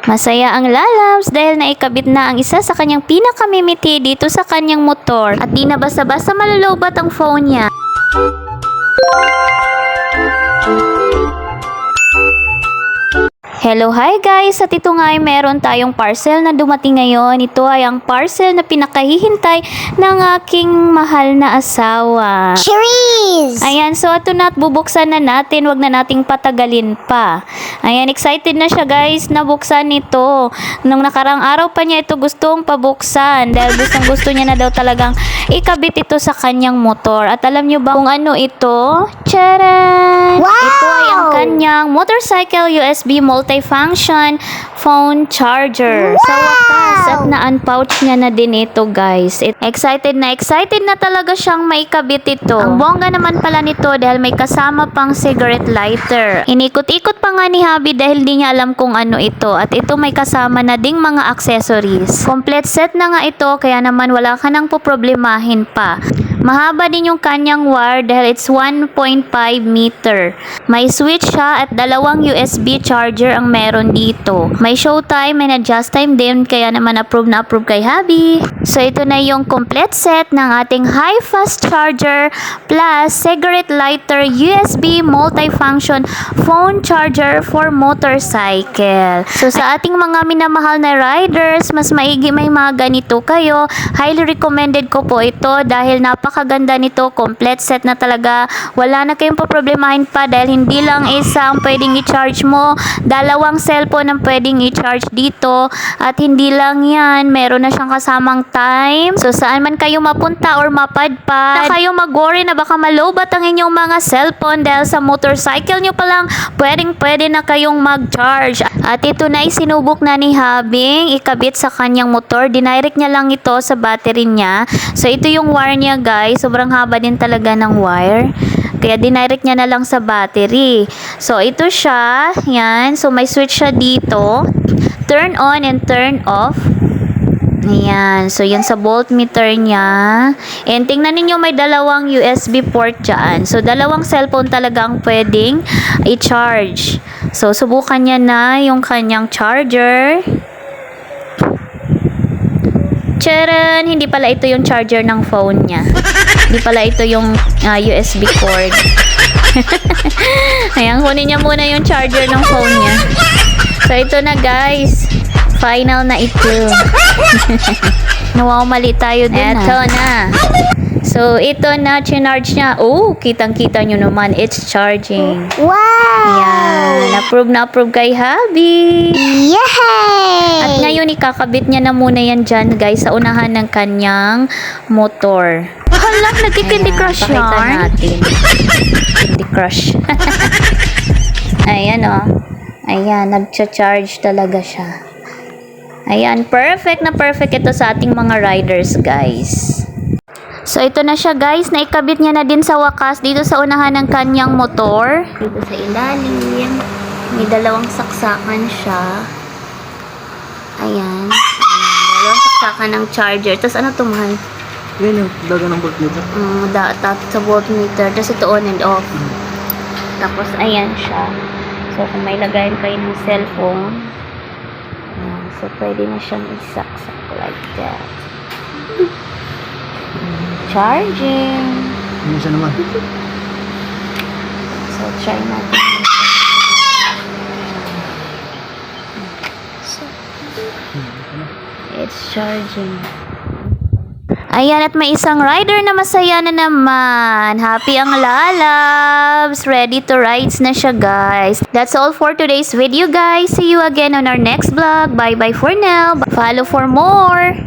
Masaya ang Lalabs dahil naikabit na ang isa sa kanyang pinakamimiti dito sa kanyang motor at di na basta-basta malulubat ang phone niya. Hello, hi guys! At ito nga ay meron tayong parcel na dumating ngayon. Ito ay ang parcel na pinakahihintay ng aking mahal na asawa. Cheers! Ayan, so ito na at bubuksan na natin. Wag na nating patagalin pa. Ayan, excited na siya guys na buksan ito. Nung nakarang araw pa niya ito gustong pabuksan dahil gusto niya na daw talagang ikabit ito sa kanyang motor. At alam niyo ba kung ano ito? Tcharan! Wow! Ito ay ang kanyang motorcycle USB multifunction phone charger. Wow! Sa wakas at na-unpouch niya na din ito guys. Excited na talaga siyang maikabit ito. Ang bongga naman pala nito dahil may kasama pang cigarette lighter. Inikot-ikot pa nga ni Habi dahil di niya alam kung ano ito. At ito may kasama na ding mga accessories. Complete set na nga ito kaya naman wala ka nang poproblemahin pa. Mahaba din yung kanyang wire dahil it's 1.5 meter. May switch siya at dalawang USB charger ang meron dito. May show time and adjust time din kaya naman approve na approve kay Habi. So ito na yung complete set ng ating high fast charger plus cigarette lighter USB multifunction phone charger for motorcycle. So sa ating mga minamahal na riders, mas maigi may mga ganito kayo. Highly recommended ko po ito dahil napakaganda nito. Complete set na talaga. Wala na kayong poproblemahin pa dahil hindi lang isang pwedeng i-charge mo, dalawang cellphone ang pwedeng i-charge dito at hindi lang yan, meron na siyang kasamang time. So saan man kayo mapunta or mapadpad, na kayo mag-worry na baka malobat ang inyong mga cellphone dahil sa motorcycle nyo pa lang pwede na kayong mag-charge. At ito na isinubok na ni Habing ikabit sa kanyang motor. Dinirect niya lang ito sa battery niya. So ito yung wire niya guys, sobrang haba din talaga ng wire. Kaya dinirect niya na lang sa battery. So ito siya, yan. So may switch siya dito. Turn on and turn off. Ayan. So yan sa voltmeter niya. And tingnan ninyo may dalawang USB port dyan. So dalawang cellphone talaga ang pwedeng i-charge. So subukan niya na yung kanyang charger. Charan! Hindi pala ito yung charger ng phone niya. Hindi pala ito yung USB cord. Ayan, kunin niya muna yung charger ng phone niya. So ito na guys. Final na ito. Nawawamali tayo din. Ito na. So ito na, chinarge niya. Oh, kitang-kita nyo naman. It's charging. Wow! Ayan. Approve na approve kay Habi. Yay! At ngayon, ikakabit niya na muna yan dyan, guys, sa unahan ng kanyang motor. Hala, nagki-Candy Crush yan. Pakita natin. Candy Crush. Ayan, oh. Ayan, nagcha-charge talaga siya. Ayan, perfect na perfect ito sa ating mga riders, guys. So, ito na siya, guys. Naikabit niya na din sa wakas dito sa unahan ng kanyang motor. Dito sa ilalim. May dalawang saksakan siya. Ayan. Dalawang saksakan ng charger. Tapos, ano ito, mahal? Yan yung daga ng voltmeter. Sa voltmeter. Tapos, ito on and off. Tapos, ayan siya. So, kung may lagayin kayo ng cellphone, ayan. So, pwede na siyang isaksak like that. Charging. Ano siya naman? So, try natin. So, it's charging. Ayan, at may isang rider na masaya na naman. Happy ang Lalabs. Ready to rides na siya, guys. That's all for today's video, guys. See you again on our next vlog. Bye-bye for now. Follow for more.